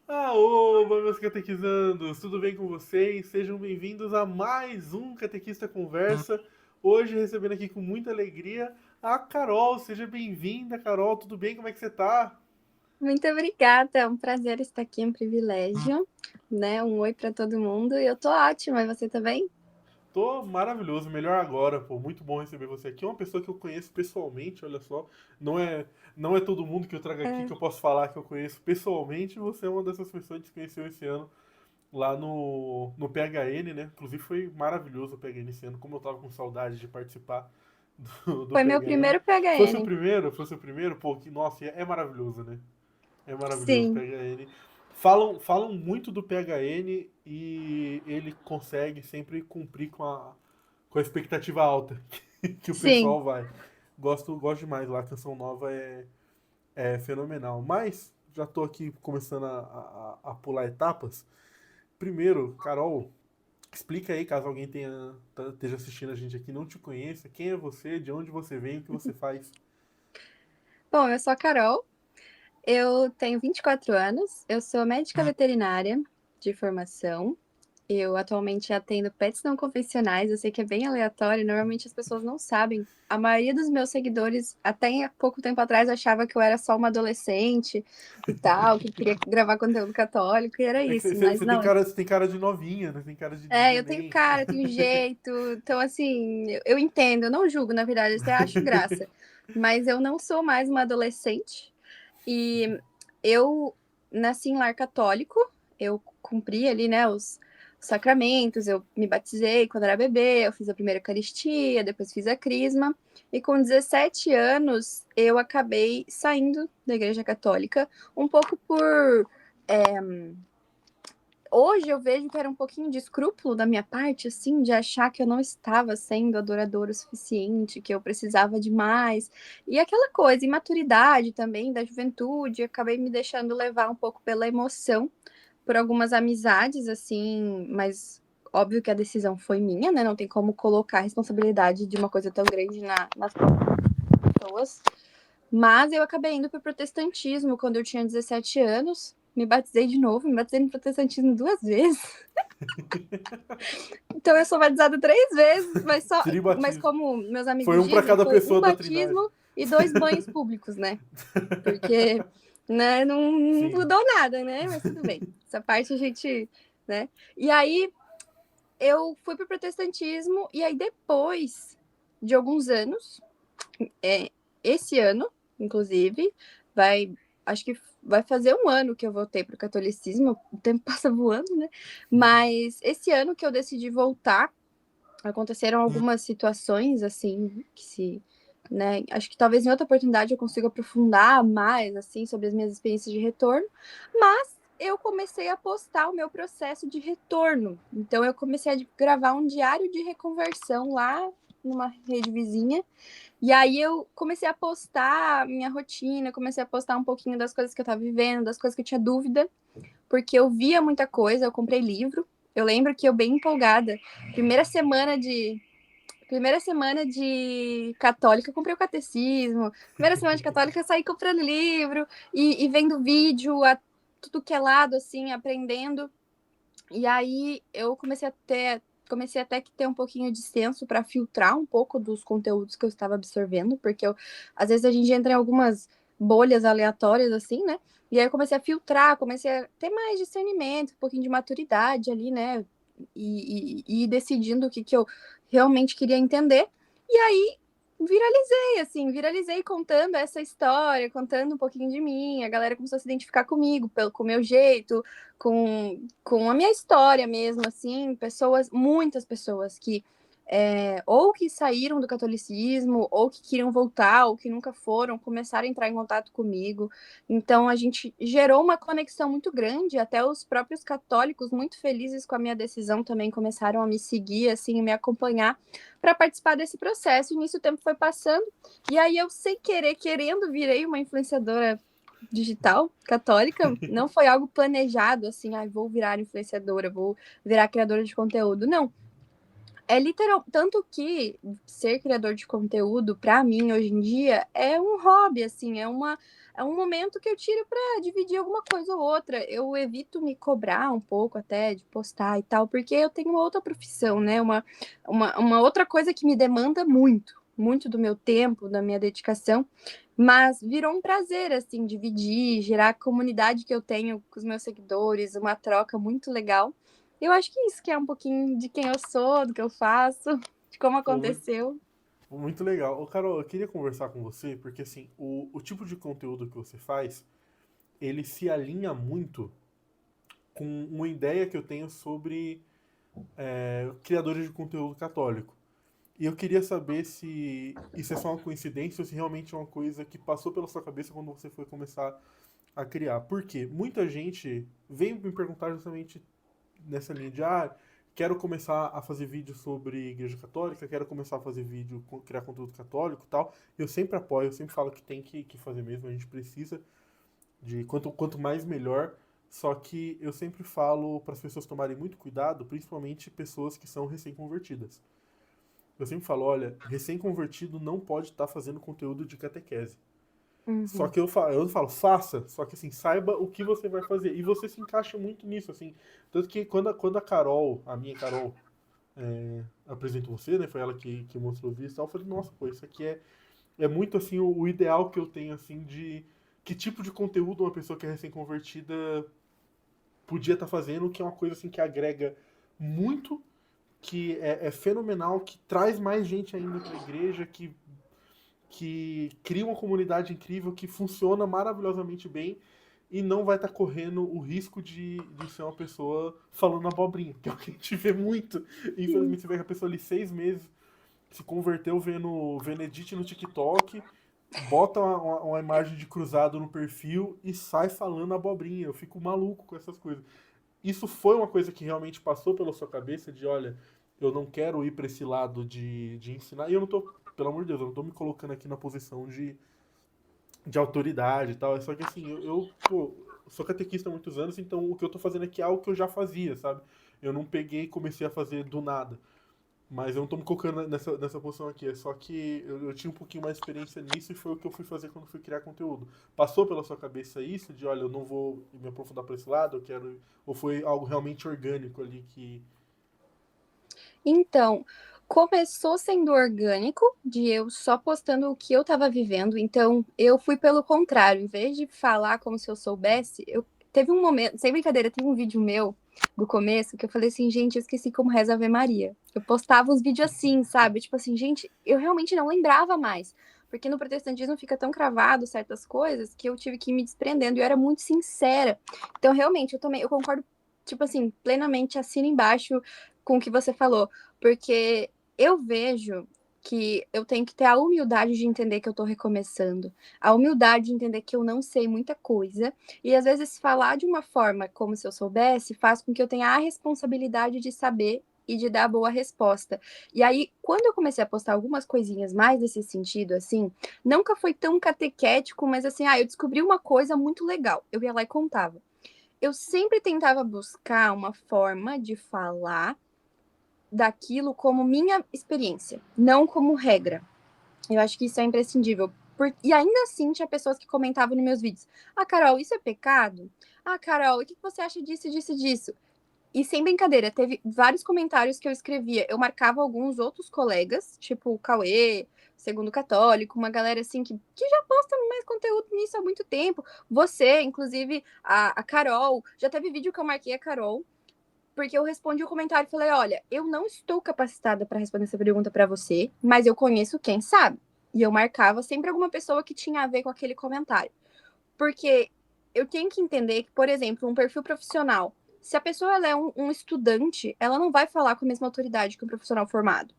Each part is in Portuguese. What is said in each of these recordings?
Aoba, meus catequizandos, tudo bem com vocês? Sejam bem-vindos a mais um Catequista Conversa. Hoje recebendo aqui com muita alegria a Carol. Seja bem-vinda, Carol. Tudo bem? Como é que você tá? Muito obrigada, é um prazer estar aqui, é um privilégio, né? Um oi para todo mundo. E eu tô ótima, e você também? Tô maravilhoso, melhor agora, pô. Muito bom receber você aqui. É uma pessoa que eu conheço pessoalmente, olha só. Não é, não é todo mundo que eu trago aqui É, que eu posso falar que eu conheço pessoalmente. Você é uma dessas pessoas que se conheceu esse ano lá no PHN, né? Inclusive foi maravilhoso o PHN esse ano, como eu tava com saudade de participar do foi meu PHN. primeiro PHN. Fosse o primeiro, pô, que, nossa, é maravilhoso, né? É maravilhoso o Sim, PHN. Falam muito do PHN e ele consegue sempre cumprir com a expectativa alta que o sim. pessoal vai. Gosto demais lá, a canção nova é fenomenal. Mas já tô aqui começando a pular etapas. Primeiro, Carol, explica aí, caso alguém esteja assistindo a gente aqui e não te conheça, quem é você, de onde você vem, o que você faz. Bom, eu sou a Carol, eu tenho 24 anos, eu sou médica veterinária de formação. Eu atualmente atendo pets não convencionais, eu sei que é bem aleatório, normalmente as pessoas não sabem. A maioria dos meus seguidores, até há pouco tempo atrás, achava que eu era só uma adolescente e tal, que queria gravar conteúdo católico, e era É que isso, mas não. você tem cara de novinha, né? Tem cara de É, eu tenho neném. cara, eu tenho jeito, então assim, eu entendo, eu não julgo, na verdade, eu até acho graça. Mas eu não sou mais uma adolescente, e eu nasci em lar católico, eu cumpri ali, né, os sacramentos, eu me batizei quando era bebê, eu fiz a primeira Eucaristia, depois fiz a Crisma, e com 17 anos eu acabei saindo da Igreja Católica, um pouco por. é, Hoje eu vejo que era um pouquinho de escrúpulo da minha parte, assim, de achar que eu não estava sendo adoradora o suficiente, que eu precisava de mais. E aquela coisa, imaturidade também da juventude, acabei me deixando levar um pouco pela emoção, por algumas amizades, assim, mas óbvio que a decisão foi minha, né? Não tem como colocar a responsabilidade de uma coisa tão grande nas pessoas. Mas eu acabei indo para o protestantismo quando eu tinha 17 anos. Me batizei de novo, me batizei no protestantismo 2 vezes. Então eu sou batizada 3 vezes, mas Tribatismo. como meus Foi amigos um pra dizem, cada foi um pessoa da Trindade. batismo e 2 banhos públicos, né? Porque, né, não Sim. mudou nada, né? Mas tudo bem. Essa parte a gente, né? E aí eu fui pro protestantismo e aí depois de alguns anos, é, esse ano, inclusive, vai, acho que vai fazer um ano que eu voltei pro catolicismo, o tempo passa voando, né? Mas esse ano que eu decidi voltar, aconteceram algumas situações assim que se, né, acho que talvez em outra oportunidade eu consiga aprofundar mais assim sobre as minhas experiências de retorno, mas eu comecei a postar o meu processo de retorno. Então eu comecei a gravar um diário de reconversão lá numa rede vizinha. E aí eu comecei a postar minha rotina, comecei a postar um pouquinho das coisas que eu estava vivendo, das coisas que eu tinha dúvida, porque eu via muita coisa, eu comprei livro. Eu lembro que eu bem empolgada, primeira semana de primeira semana de católica, eu comprei o catecismo. Primeira semana de católica, eu saí comprando livro e vendo vídeo a tudo que é lado, assim, aprendendo. E aí eu comecei até que ter um pouquinho de senso para filtrar um pouco dos conteúdos que eu estava absorvendo, porque às vezes a gente entra em algumas bolhas aleatórias assim, né? E aí eu comecei a filtrar, comecei a ter mais discernimento, um pouquinho de maturidade ali, né? E ir decidindo o que, que eu realmente queria entender. E aí viralizei contando essa história, contando um pouquinho de mim. A galera começou a se identificar comigo, com o meu jeito, com a minha história mesmo, assim, muitas pessoas que ou que saíram do catolicismo, ou que queriam voltar, ou que nunca foram, começaram a entrar em contato comigo. Então a gente gerou uma conexão muito grande, até os próprios católicos, muito felizes com a minha decisão, também começaram a me seguir, assim, me acompanhar para participar desse processo. E nisso o tempo foi passando, e aí eu, sem querer, querendo, virei uma influenciadora digital católica. Não foi algo planejado assim, vou virar influenciadora, vou virar criadora de conteúdo, não. É literal, tanto que ser criador de conteúdo, para mim, hoje em dia, é um hobby, assim, é um momento que eu tiro para dividir alguma coisa ou outra. Eu evito me cobrar um pouco até de postar e tal, porque eu tenho uma outra profissão, né? Uma outra coisa que me demanda muito, muito do meu tempo, da minha dedicação, mas virou um prazer, assim, dividir, gerar a comunidade que eu tenho com os meus seguidores, uma troca muito legal. Eu acho que isso que é um pouquinho de quem eu sou, do que eu faço, de como Pô, muito, aconteceu. muito legal. Ô, Carol, eu queria conversar com você, porque assim, o tipo de conteúdo que você faz, ele se alinha muito com uma ideia que eu tenho sobre criadores de conteúdo católico. E eu queria saber se isso é só uma coincidência ou se realmente é uma coisa que passou pela sua cabeça quando você foi começar a criar. Por quê? Muita gente vem me perguntar justamente nessa linha de quero começar a fazer vídeo sobre igreja católica, quero começar a fazer vídeo, criar conteúdo católico e tal. Eu sempre apoio, eu sempre falo que tem que fazer mesmo, a gente precisa de quanto mais melhor. Só que eu sempre falo para as pessoas tomarem muito cuidado, principalmente pessoas que são recém-convertidas. Eu sempre falo, olha, recém-convertido não pode estar fazendo conteúdo de catequese. Só Uhum. que eu falo, faça, só que assim, saiba o que você vai fazer. E você se encaixa muito nisso, assim. Tanto que quando a Carol, a minha Carol, apresentou você, né? Foi ela que mostrou o vídeo e tal, eu falei, nossa, pô, isso aqui é muito assim o ideal que eu tenho, assim, de que tipo de conteúdo uma pessoa que é recém-convertida podia estar fazendo, que é uma coisa assim que agrega muito, que é fenomenal, que traz mais gente ainda para a igreja, que cria uma comunidade incrível, que funciona maravilhosamente bem e não vai estar correndo o risco de ser uma pessoa falando abobrinha, que é o que a gente vê muito. Sim. Infelizmente, você vê que a pessoa ali 6 meses se converteu vendo edit no TikTok, bota uma imagem de cruzado no perfil e sai falando abobrinha. Eu fico maluco com essas coisas. Isso foi uma coisa que realmente passou pela sua cabeça de, olha, eu não quero ir para esse lado de ensinar. E eu não tô, pelo amor de Deus, eu não tô me colocando aqui na posição de autoridade e tal. É só que assim, pô, sou catequista há muitos anos, então o que eu tô fazendo aqui é algo que eu já fazia, sabe? Eu não peguei e comecei a fazer do nada. Mas eu não tô me colocando nessa posição aqui. É só que eu tinha um pouquinho mais de experiência nisso e foi o que eu fui fazer quando fui criar conteúdo. Passou pela sua cabeça isso, de olha, eu não vou me aprofundar por esse lado, eu quero. Ou foi algo realmente orgânico ali que. Então, começou sendo orgânico, de eu só postando o que eu tava vivendo. Então, eu fui pelo contrário. Em vez de falar como se eu soubesse, eu teve um momento, sem brincadeira, tem um vídeo meu do começo que eu falei assim, gente, eu esqueci como reza a Ave Maria. Eu postava uns vídeos assim, sabe? Tipo assim, gente, eu realmente não lembrava mais. Porque no protestantismo fica tão cravado certas coisas que eu tive que ir me desprendendo. E eu era muito sincera. Então, realmente, eu concordo, tipo assim, plenamente, assino embaixo com o que você falou. Porque eu vejo que eu tenho que ter a humildade de entender que eu tô recomeçando, a humildade de entender que eu não sei muita coisa, e às vezes falar de uma forma como se eu soubesse faz com que eu tenha a responsabilidade de saber e de dar a boa resposta. E aí, quando eu comecei a postar algumas coisinhas mais nesse sentido, assim, nunca foi tão catequético, mas assim, eu descobri uma coisa muito legal. Eu ia lá e contava. Eu sempre tentava buscar uma forma de falar daquilo como minha experiência, não como regra. Eu acho que isso é imprescindível. E ainda assim tinha pessoas que comentavam nos meus vídeos: Ah, Carol, isso é pecado? Ah, Carol, o que você acha disso, disso, disso? E sem brincadeira, teve vários comentários que eu escrevia. Eu marcava alguns outros colegas, tipo o Cauê, Segundo Católico, uma galera assim que já posta mais conteúdo nisso há muito tempo. Você, inclusive, a Carol. Já teve vídeo que eu marquei a Carol porque eu respondi o comentário e falei: olha, eu não estou capacitada para responder essa pergunta para você, mas eu conheço quem sabe. E eu marcava sempre alguma pessoa que tinha a ver com aquele comentário. Porque eu tenho que entender que, por exemplo, um perfil profissional, se a pessoa ela é um estudante, ela não vai falar com a mesma autoridade que um profissional formado.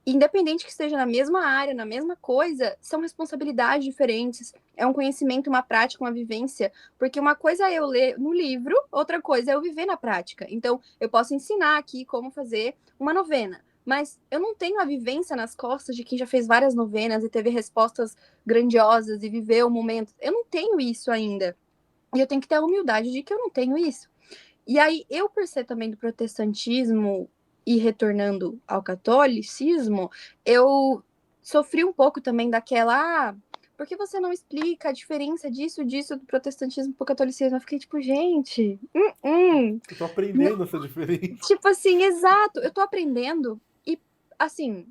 Independente que esteja na mesma área, na mesma coisa, são responsabilidades diferentes, é um conhecimento, uma prática, uma vivência, porque uma coisa é eu ler no livro, outra coisa é eu viver na prática. Então, eu posso ensinar aqui como fazer uma novena, mas eu não tenho a vivência nas costas de quem já fez várias novenas e teve respostas grandiosas e viveu momentos. Eu não tenho isso ainda. E eu tenho que ter a humildade de que eu não tenho isso. E aí, eu, por ser também do protestantismo, ir retornando ao catolicismo, eu sofri um pouco também daquela. Por que você não explica a diferença disso do protestantismo pro catolicismo? Eu fiquei tipo, gente, Eu tô aprendendo essa diferença. tipo assim, exato, eu tô aprendendo e, assim,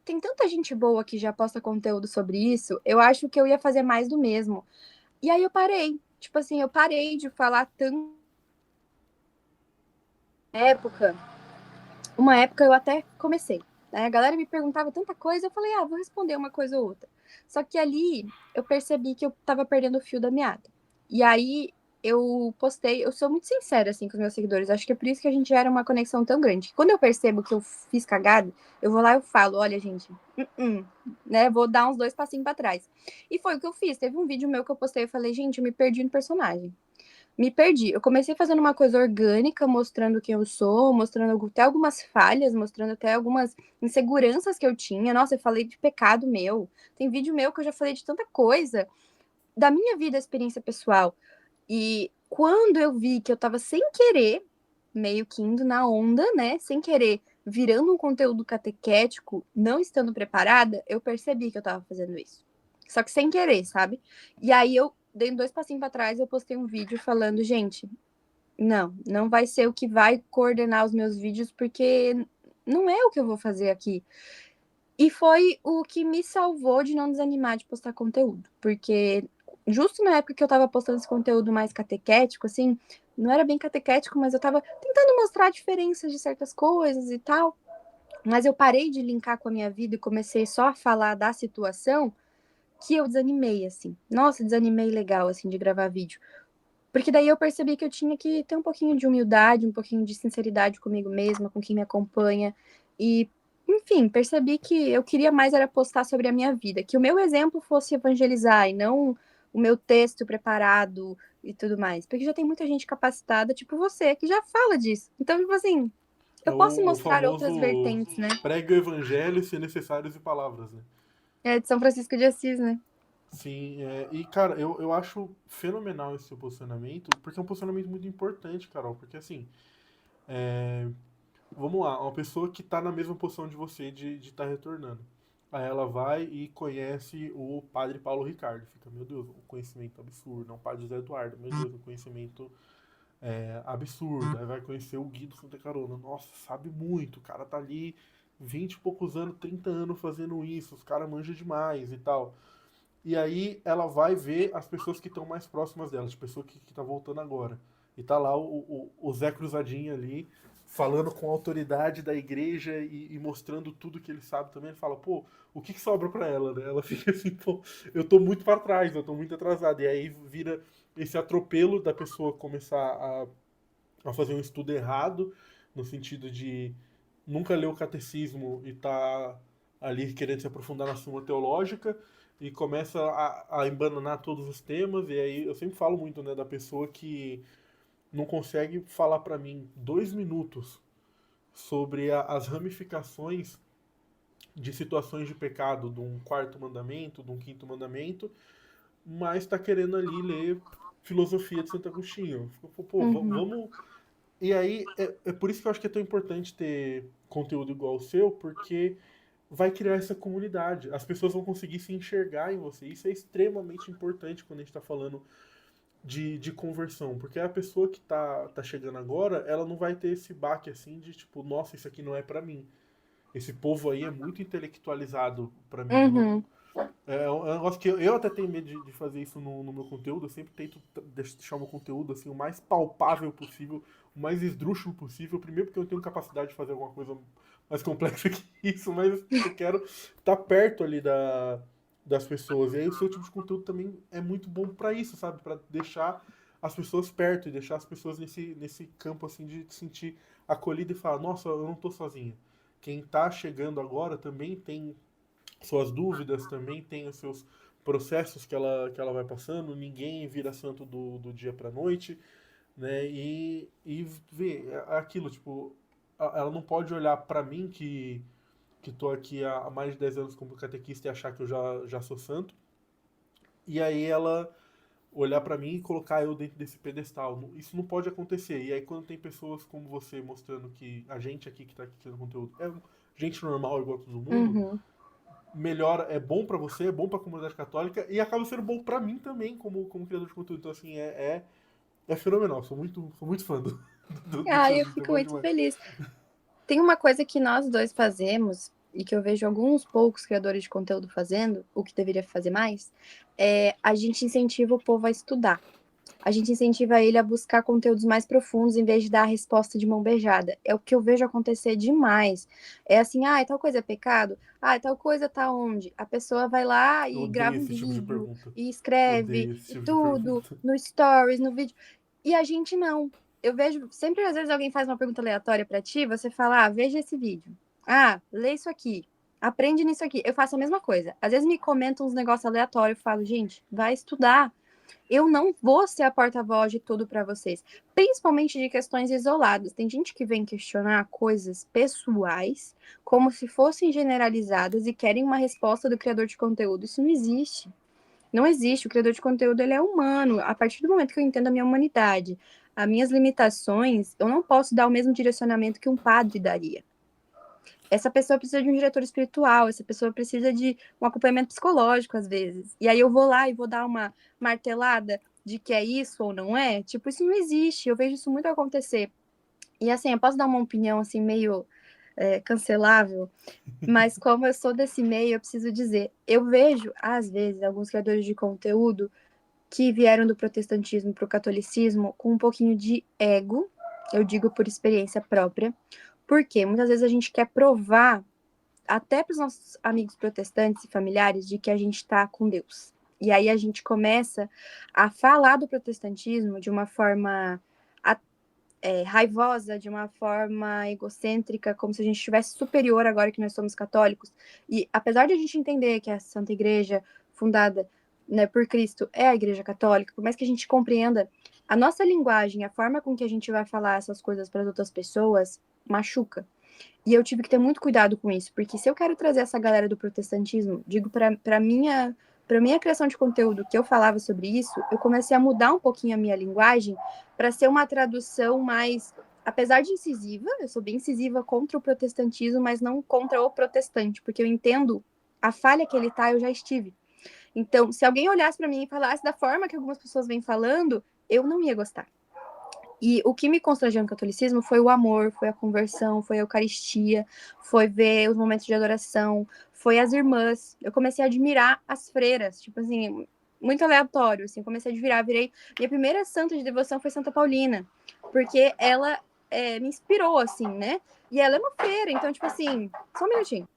tem tanta gente boa que já posta conteúdo sobre isso, eu acho que eu ia fazer mais do mesmo. E aí eu parei, tipo assim, eu parei de falar tanto na época. Uma época eu até comecei, né? A galera me perguntava tanta coisa, eu falei, ah, vou responder uma coisa ou outra. Só que ali eu percebi que eu tava perdendo o fio da meada. E aí eu postei, eu sou muito sincera assim com os meus seguidores, acho que é por isso que a gente gera uma conexão tão grande. Quando eu percebo que eu fiz cagada, eu vou lá e eu falo, olha, gente, né? Vou dar uns dois passinhos para trás. E foi o que eu fiz. Teve um vídeo meu que eu postei, eu falei, gente, eu me perdi no personagem, me perdi. Eu comecei fazendo uma coisa orgânica, mostrando quem eu sou, mostrando até algumas falhas, mostrando até algumas inseguranças que eu tinha. Nossa, eu falei de pecado meu. Tem vídeo meu que eu já falei de tanta coisa da minha vida, experiência pessoal. E quando eu vi que eu tava sem querer, meio que indo na onda, né? Sem querer, virando um conteúdo catequético, não estando preparada, eu percebi que eu tava fazendo isso. Só que sem querer, sabe? E aí eu dei dois passinhos para trás, eu postei um vídeo falando, gente, não vai ser o que vai coordenar os meus vídeos, porque não é o que eu vou fazer aqui. E foi o que me salvou de não desanimar de postar conteúdo, porque justo na época que eu tava postando esse conteúdo mais catequético, assim, não era bem catequético, mas eu tava tentando mostrar diferenças de certas coisas e tal, mas eu parei de linkar com a minha vida e comecei só a falar da situação, que eu desanimei, assim. Nossa, desanimei legal, assim, de gravar vídeo. Porque daí eu percebi que eu tinha que ter um pouquinho de humildade, um pouquinho de sinceridade comigo mesma, com quem me acompanha. E, enfim, percebi que eu queria mais era postar sobre a minha vida, que o meu exemplo fosse evangelizar e não o meu texto preparado e tudo mais. Porque já tem muita gente capacitada, tipo você, que já fala disso. Então, tipo assim, É eu posso o mostrar famoso outras vertentes, né? prega o evangelho se necessários e palavras, né? É de São Francisco de Assis, né? Sim, e cara, eu acho fenomenal esse seu posicionamento, porque é um posicionamento muito importante, Carol, porque assim, é, vamos lá, uma pessoa que tá na mesma posição de você de estar retornando. Aí ela vai e conhece o padre Paulo Ricardo. Fica, meu Deus, um conhecimento absurdo. Não, o padre José Eduardo, meu Deus, um conhecimento absurdo. Aí vai conhecer o Guido Santa Carona. Nossa, sabe muito. O cara tá ali 20 e poucos anos, 30 anos fazendo isso. Os caras manjam demais e tal. E aí ela vai ver as pessoas que estão mais próximas dela, de pessoa que tá voltando agora. E tá lá o Zé Cruzadinho ali, falando com a autoridade da igreja e mostrando tudo que ele sabe também. Ele fala, pô, o que sobra pra ela, né? Ela fica assim, pô, eu tô muito pra trás, eu tô muito atrasado. E aí vira esse atropelo da pessoa começar a fazer um estudo errado, no sentido de nunca ler o catecismo e tá ali querendo se aprofundar na suma teológica e começa a embananar todos os temas. E aí eu sempre falo muito, né, da pessoa que não consegue falar para mim 2 minutos sobre as ramificações de situações de pecado de um quarto mandamento, de um quinto mandamento, mas está querendo ali ler filosofia de Santo Agostinho. Pô, Uhum. vamos. E aí, é por isso que eu acho que é tão importante ter conteúdo igual o seu, porque vai criar essa comunidade. As pessoas vão conseguir se enxergar em você. Isso é extremamente importante quando a gente está falando de conversão, porque a pessoa que tá chegando agora, ela não vai ter esse baque assim de tipo, nossa, isso aqui não é pra mim. Esse povo aí é muito intelectualizado pra mim. Eu não, Uhum. é um negócio que eu até tenho medo de fazer isso no meu conteúdo. Eu sempre tento deixar o meu conteúdo assim, o mais palpável possível, o mais esdrúxulo possível. Primeiro porque eu tenho capacidade de fazer alguma coisa mais complexa que isso, mas eu quero estar perto ali das pessoas. E aí o seu tipo de conteúdo também é muito bom pra isso, sabe? Pra deixar as pessoas perto e deixar as pessoas nesse campo assim de se sentir acolhida e falar, nossa, eu não tô sozinha. Quem tá chegando agora também tem suas dúvidas, também tem os seus processos que ela vai passando. Ninguém vira santo do dia para noite, né? E ver aquilo, tipo, ela não pode olhar para mim que tô aqui há mais de 10 anos como catequista e achar que eu já sou santo. E aí ela olhar pra mim e colocar eu dentro desse pedestal. Isso não pode acontecer. E aí quando tem pessoas como você mostrando que a gente aqui que tá aqui criando conteúdo é gente normal igual a todo mundo, Uhum. melhor, é bom pra você, é bom pra comunidade católica e acaba sendo bom pra mim também como criador de conteúdo. Então assim, é fenomenal. Sou muito fã do Ah, seu eu vídeo, é fico bom muito demais. feliz. Tem uma coisa que nós dois fazemos e que eu vejo alguns poucos criadores de conteúdo fazendo, o que deveria fazer mais, é a gente incentiva o povo a estudar. A gente incentiva ele a buscar conteúdos mais profundos em vez de dar a resposta de mão beijada. É o que eu vejo acontecer demais. É assim, ah, tal coisa é pecado? Ah, tal coisa tá onde? A pessoa vai lá Eu e odeio grava um esse tipo de vídeo pergunta. e escreve Odeio esse e tipo de tudo pergunta. no stories, no vídeo. E a gente não. Eu vejo, sempre às vezes alguém faz uma pergunta aleatória para ti, você fala, ah, veja esse vídeo. Ah, lê isso aqui. Aprende nisso aqui. Eu faço a mesma coisa. Às vezes me comentam uns negócios aleatórios, eu falo, gente, vai estudar. Eu não vou ser a porta-voz de tudo para vocês, principalmente de questões isoladas. Tem gente que vem questionar coisas pessoais como se fossem generalizadas e querem uma resposta do criador de conteúdo. Isso não existe. Não existe. O criador de conteúdo ele é humano. A partir do momento que eu entendo a minha humanidade, as minhas limitações, eu não posso dar o mesmo direcionamento que um padre daria. Essa pessoa precisa de um diretor espiritual, essa pessoa precisa de um acompanhamento psicológico, às vezes. E aí eu vou lá e vou dar uma martelada de que é isso ou não é. Tipo, isso não existe. Eu vejo isso muito acontecer. E assim, eu posso dar uma opinião assim, meio cancelável, mas como eu sou desse meio, eu preciso dizer, eu vejo, às vezes, alguns criadores de conteúdo que vieram do protestantismo para o catolicismo com um pouquinho de ego, eu digo por experiência própria, porque muitas vezes a gente quer provar até para os nossos amigos protestantes e familiares de que a gente está com Deus. E aí a gente começa a falar do protestantismo de uma forma raivosa, de uma forma egocêntrica, como se a gente estivesse superior agora que nós somos católicos. E apesar de a gente entender que a Santa Igreja, fundada, né, por Cristo, é a Igreja Católica, por mais que a gente compreenda a nossa linguagem, a forma com que a gente vai falar essas coisas para as outras pessoas, machuca. E eu tive que ter muito cuidado com isso, porque se eu quero trazer essa galera do protestantismo, digo para minha criação de conteúdo que eu falava sobre isso, eu comecei a mudar um pouquinho a minha linguagem para ser uma tradução mais, apesar de incisiva, eu sou bem incisiva contra o protestantismo, mas não contra o protestante, porque eu entendo a falha que ele tá, eu já estive. Então, se alguém olhasse para mim e falasse da forma que algumas pessoas vêm falando, eu não ia gostar. E o que me constrangeu no catolicismo foi o amor, foi a conversão, foi a Eucaristia, foi ver os momentos de adoração, foi as irmãs. Eu comecei a admirar as freiras, tipo assim, muito aleatório, assim, comecei a admirar, virei. Minha primeira santa de devoção foi Santa Paulina, porque ela me inspirou, assim, né? E ela é uma freira, então, tipo assim, só um minutinho.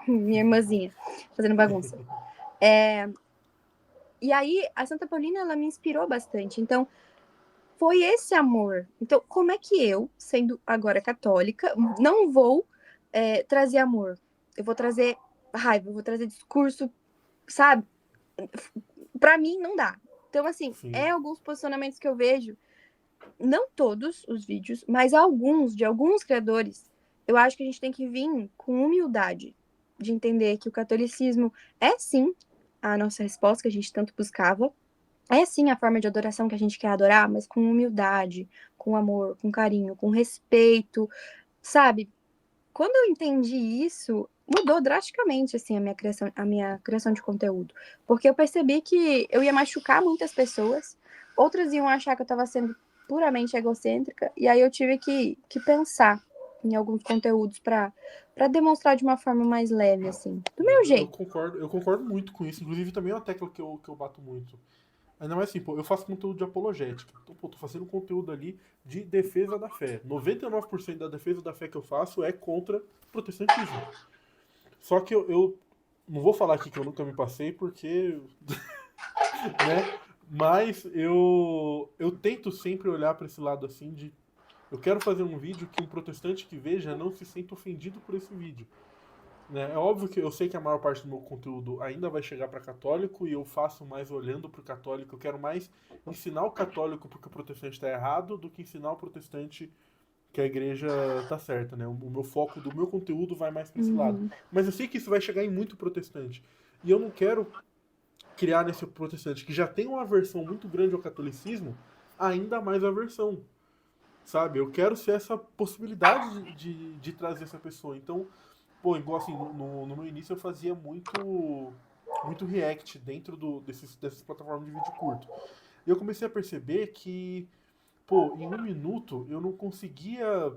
Minha irmãzinha, fazendo bagunça. E aí, a Santa Paulina, ela me inspirou bastante. Então, foi esse amor. Então, como é que eu, sendo agora católica, não vou trazer amor? Eu vou trazer raiva, eu vou trazer discurso, sabe? Para mim, não dá. Então, assim, Sim. alguns posicionamentos que eu vejo, não todos os vídeos, mas alguns, de alguns criadores, eu acho que a gente tem que vir com humildade, de entender que o catolicismo é sim a nossa resposta que a gente tanto buscava, é sim a forma de adoração que a gente quer adorar, mas com humildade, com amor, com carinho, com respeito, sabe? Quando eu entendi isso, mudou drasticamente assim a minha criação de conteúdo, porque eu percebi que eu ia machucar muitas pessoas, outras iam achar que eu estava sendo puramente egocêntrica, e aí eu tive que pensar em alguns conteúdos para demonstrar de uma forma mais leve assim, do meu jeito. Eu concordo muito com isso. Inclusive, também é uma tecla que eu bato muito. Ainda mais assim, pô, eu faço conteúdo de apologética. Então, pô, tô fazendo conteúdo ali de defesa da fé. 99% da defesa da fé que eu faço é contra o protestantismo. Só que eu não vou falar aqui que eu nunca me passei, porque, né? Mas eu tento sempre olhar para esse lado assim de eu quero fazer um vídeo que um protestante que veja não se sinta ofendido por esse vídeo. Né? É óbvio que eu sei que a maior parte do meu conteúdo ainda vai chegar para católico e eu faço mais olhando para o católico. Eu quero mais ensinar o católico porque o protestante está errado do que ensinar o protestante que a igreja tá certa, né? O meu foco do meu conteúdo vai mais para esse lado. Uhum. Mas eu sei que isso vai chegar em muito protestante. E eu não quero criar nesse protestante que já tem uma aversão muito grande ao catolicismo, ainda mais aversão, sabe? Eu quero ser essa possibilidade de trazer essa pessoa. Então, pô, igual assim, no meu início eu fazia muito react dentro dessas plataformas de vídeo curto. E eu comecei a perceber que, pô, em um minuto eu não conseguia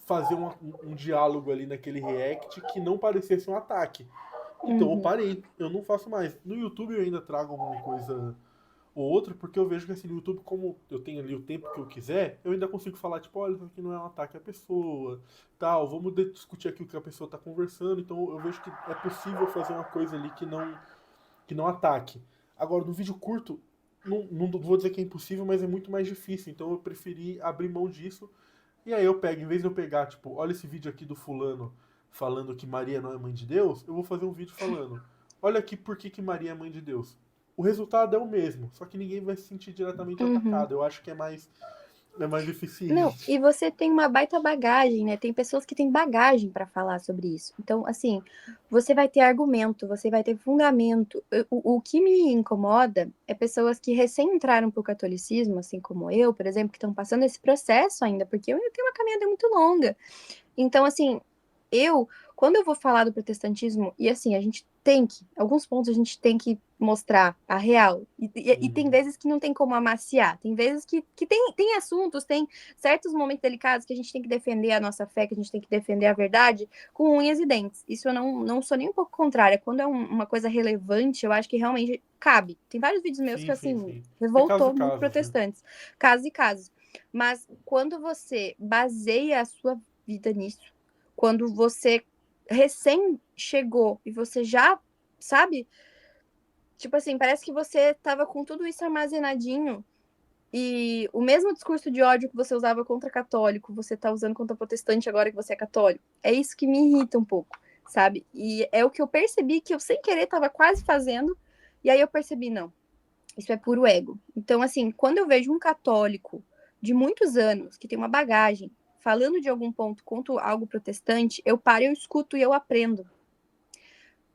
fazer um diálogo ali naquele react que não parecesse um ataque. Então eu Uhum. parei, eu não faço mais. No YouTube eu ainda trago alguma coisa ou outra, porque eu vejo que assim, no YouTube, como eu tenho ali o tempo que eu quiser, eu ainda consigo falar, tipo, olha, isso aqui não é um ataque à pessoa, tal, vamos discutir aqui o que a pessoa está conversando, então eu vejo que é possível fazer uma coisa ali que não ataque. Agora, no vídeo curto, não vou dizer que é impossível, mas é muito mais difícil, então eu preferi abrir mão disso e aí eu pego, em vez de eu pegar, tipo, olha esse vídeo aqui do fulano falando que Maria não é mãe de Deus, eu vou fazer um vídeo falando, olha aqui por que Maria é mãe de Deus. O resultado é o mesmo, só que ninguém vai se sentir diretamente Uhum. atacado. Eu acho que é mais Não, eficiente. e você tem uma baita bagagem, né? Tem pessoas que têm bagagem para falar sobre isso. Então, assim, você vai ter argumento, você vai ter fundamento. O que me incomoda é pessoas que recém entraram pro catolicismo, assim como eu, por exemplo, que estão passando esse processo ainda, porque eu ainda tenho uma caminhada muito longa. Então, assim, eu, quando eu vou falar do protestantismo, e assim, a gente tem que, alguns pontos a gente tem que mostrar a real. E tem Uhum. vezes que não tem como amaciar, tem vezes que tem assuntos, tem certos momentos delicados que a gente tem que defender a nossa fé, que a gente tem que defender a verdade com unhas e dentes. Isso eu não sou nem um pouco contrária. Quando é uma coisa relevante, eu acho que realmente cabe. Tem vários vídeos meus que, Sim, sim, assim, sim. É caso e revoltou muito casos, né? protestantes. Casos e casos. Mas quando você baseia a sua vida nisso, quando você recém chegou e você já, sabe? Tipo assim, parece que você tava com tudo isso armazenadinho e o mesmo discurso de ódio que você usava contra católico, você tá usando contra protestante agora que você é católico. É isso que me irrita um pouco, sabe? E é o que eu percebi que eu sem querer tava quase fazendo, e aí eu percebi, não, isso é puro ego. Então, assim, quando eu vejo um católico de muitos anos, que tem uma bagagem, falando de algum ponto contra algo protestante, eu paro, eu escuto e eu aprendo.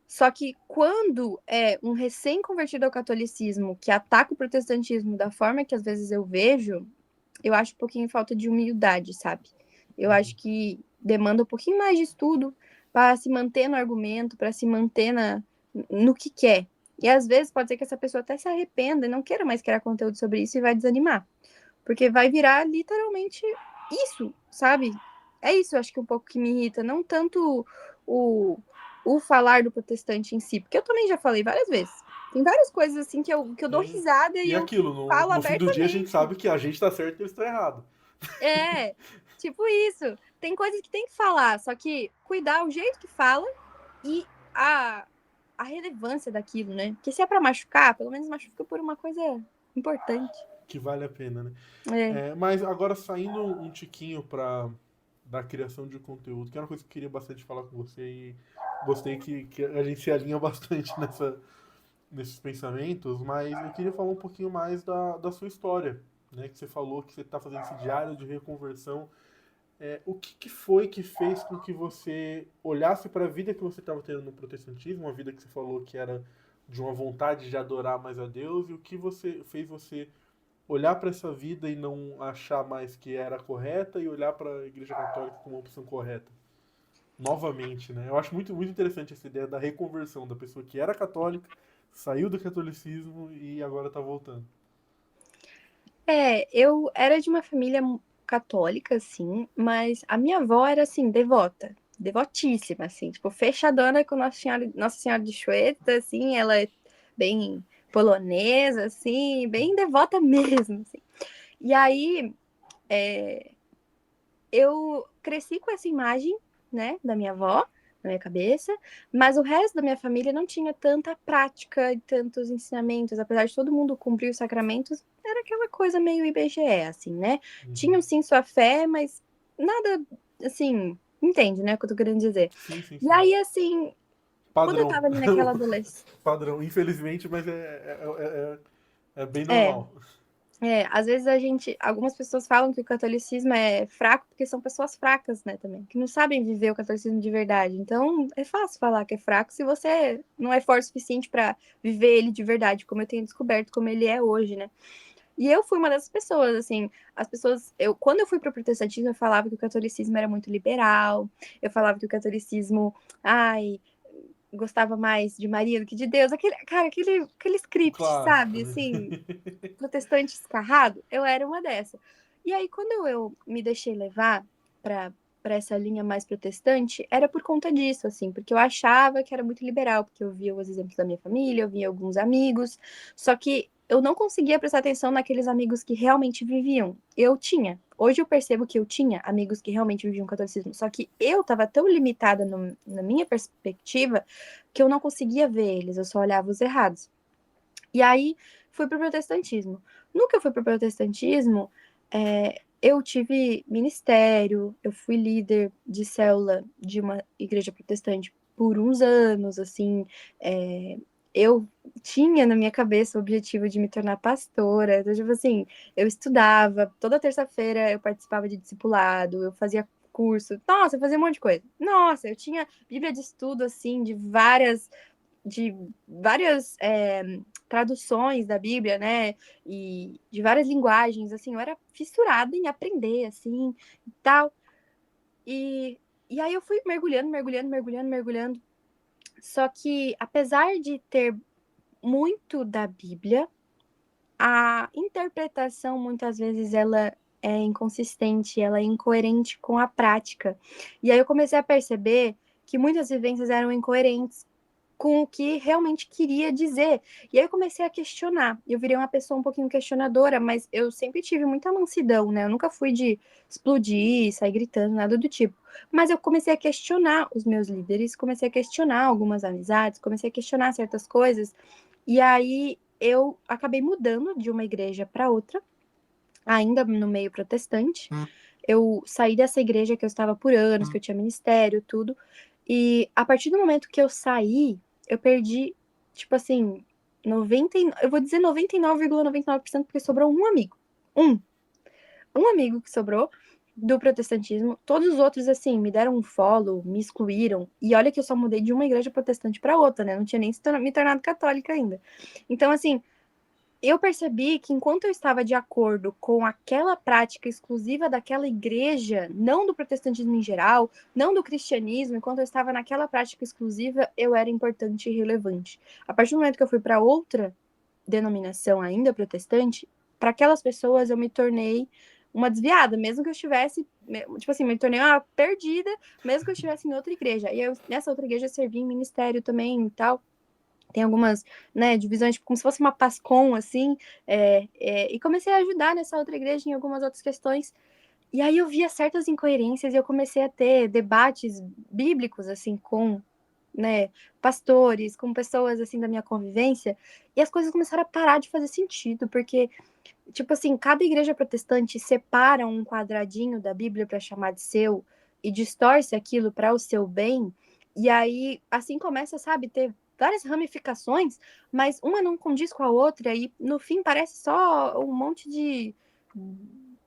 Só que quando é um recém-convertido ao catolicismo que ataca o protestantismo da forma que às vezes eu vejo, eu acho um pouquinho falta de humildade, sabe? Eu acho Uhum. que demanda um pouquinho mais de estudo para se manter no argumento, para se manter no que quer. E às vezes pode ser que essa pessoa até se arrependa e não queira mais criar conteúdo sobre isso e vai desanimar. Porque vai virar literalmente isso, sabe? É isso, eu acho que um pouco que me irrita. Não tanto o, o falar do protestante em si, porque eu também já falei várias vezes. Tem várias coisas assim que eu dou Sim. risada e E eu aquilo, no, falo no fim do dia a gente abertamente. sabe que a gente tá certo e eles estão errados. É, tipo isso. Tem coisas que tem que falar, só que cuidar o jeito que fala e a relevância daquilo, né? Porque se é pra machucar, pelo menos machuca por uma coisa importante. Que vale a pena, né? É. Mas agora saindo um tiquinho da criação de conteúdo, que é uma coisa que eu queria bastante falar com você e gostei que a gente se alinha bastante nesses pensamentos, mas eu queria falar um pouquinho mais da sua história, né? Que você falou que você está fazendo esse diário de reconversão. O que foi que fez com que você olhasse para a vida que você estava tendo no protestantismo, uma vida que você falou que era de uma vontade de adorar mais a Deus, e o que fez você olhar para essa vida e não achar mais que era correta e olhar para a Igreja Católica como uma opção correta? Novamente, né? Eu acho muito, muito interessante essa ideia da reconversão da pessoa que era católica, saiu do catolicismo e agora está voltando. Eu era de uma família católica, assim, mas a minha avó era, assim, devota, devotíssima, assim, tipo, fechadona com Nossa Senhora de Chueta, assim, ela é bem polonesa, assim, bem devota mesmo, assim. E aí, é, eu cresci com essa imagem, né, da minha avó na minha cabeça, mas o resto da minha família não tinha tanta prática e tantos ensinamentos, apesar de todo mundo cumprir os sacramentos, era aquela coisa meio IBGE, assim, né? Uhum. Tinham sim sua fé, mas nada, assim, entende, né, o que eu tô querendo dizer. Sim, sim, E sim. aí, assim, quando eu Padrão. tava ali naquela adolescência, Padrão, infelizmente, mas é bem é, normal. Às vezes algumas pessoas falam que o catolicismo é fraco porque são pessoas fracas, né, também, que não sabem viver o catolicismo de verdade. Então, é fácil falar que é fraco se você não é forte o suficiente para viver ele de verdade, como eu tenho descoberto como ele é hoje, né? E eu fui uma dessas pessoas, assim, quando eu fui pro protestantismo, eu falava que o catolicismo era muito liberal, eu falava que o catolicismo, ai, gostava mais de Maria do que de Deus, aquele O script, clássico, sabe, né? assim, protestante escarrado, eu era uma dessa. E aí, quando eu me deixei levar para para essa linha mais protestante, era por conta disso, assim, porque eu achava que era muito liberal, porque eu via os exemplos da minha família, eu via alguns amigos, só que eu não conseguia prestar atenção naqueles amigos que realmente viviam. Eu tinha. Hoje eu percebo que eu tinha amigos que realmente viviam o catolicismo, só que eu estava tão limitada na minha perspectiva que eu não conseguia ver eles, eu só olhava os errados. E aí fui para o protestantismo. No que eu fui para o protestantismo, eu tive ministério, eu fui líder de célula de uma igreja protestante por uns anos, assim, eu tinha na minha cabeça o objetivo de me tornar pastora, então, tipo assim, eu estudava, toda terça-feira eu participava de discipulado, eu fazia curso, nossa, eu fazia um monte de coisa. Nossa, eu tinha bíblia de estudo, assim, de várias traduções da Bíblia, né? E de várias linguagens, assim, eu era fissurada em aprender, assim, e tal. E, e aí eu fui mergulhando, mergulhando, mergulhando, mergulhando. Só que, apesar de ter muito da Bíblia, a interpretação, muitas vezes, ela é inconsistente, ela é incoerente com a prática. E aí eu comecei a perceber que muitas vivências eram incoerentes com o que realmente queria dizer. E aí eu comecei a questionar. Eu virei uma pessoa um pouquinho questionadora, mas eu sempre tive muita mansidão, né? Eu nunca fui de explodir, sair gritando, nada do tipo. Mas eu comecei a questionar os meus líderes, comecei a questionar algumas amizades, comecei a questionar certas coisas. E aí eu acabei mudando de uma igreja para outra, ainda no meio protestante. Eu saí dessa igreja que eu estava por anos, que eu tinha ministério, tudo. E a partir do momento que eu saí, eu perdi, tipo assim, eu vou dizer 99,99% porque sobrou um amigo. Um. Um amigo que sobrou do protestantismo. Todos os outros, assim, me deram um follow, me excluíram. E olha que eu só mudei de uma igreja protestante para outra, né? Não tinha nem me tornado católica ainda. Então, assim, eu percebi que enquanto eu estava de acordo com aquela prática exclusiva daquela igreja, não do protestantismo em geral, não do cristianismo, enquanto eu estava naquela prática exclusiva, eu era importante e relevante. A partir do momento que eu fui para outra denominação ainda protestante, para aquelas pessoas eu me tornei uma desviada, mesmo que eu estivesse, tipo assim, me tornei uma perdida, mesmo que eu estivesse em outra igreja. E eu, nessa outra igreja, servi em ministério também e tal. Tem algumas, né, divisões, tipo, como se fosse uma PASCOM, assim, e comecei a ajudar nessa outra igreja em algumas outras questões. E aí eu via certas incoerências e eu comecei a ter debates bíblicos, assim, com, né, pastores, com pessoas, assim, da minha convivência, e as coisas começaram a parar de fazer sentido, porque, tipo assim, cada igreja protestante separa um quadradinho da Bíblia para chamar de seu e distorce aquilo para o seu bem, e aí, assim começa, sabe, ter várias ramificações, mas uma não condiz com a outra, e no fim parece só um monte de,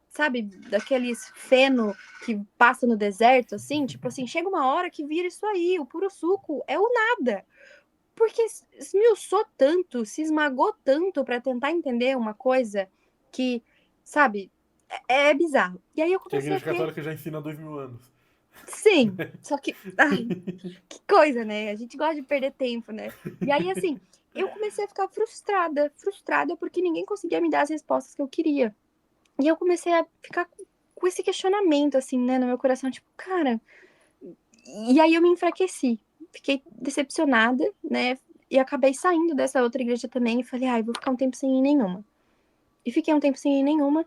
sabe, daqueles feno que passa no deserto, assim, tipo assim, chega uma hora que vira isso aí, o puro suco é o nada. Porque esmiuçou tanto, se esmagou tanto para tentar entender uma coisa que, sabe, é bizarro. E aí eu Que a comecei a Igreja ter, Católica já ensina há 2000 anos. sim, só que, ai, que coisa, né? A gente gosta de perder tempo, né? E aí, assim, eu comecei a ficar frustrada, frustrada porque ninguém conseguia me dar as respostas que eu queria. E eu comecei a ficar com esse questionamento, assim, né, no meu coração, tipo, cara. E aí eu me enfraqueci, fiquei decepcionada, né? E acabei saindo dessa outra igreja também e falei, ai, vou ficar um tempo sem ir em nenhuma. E fiquei um tempo sem ir em nenhuma.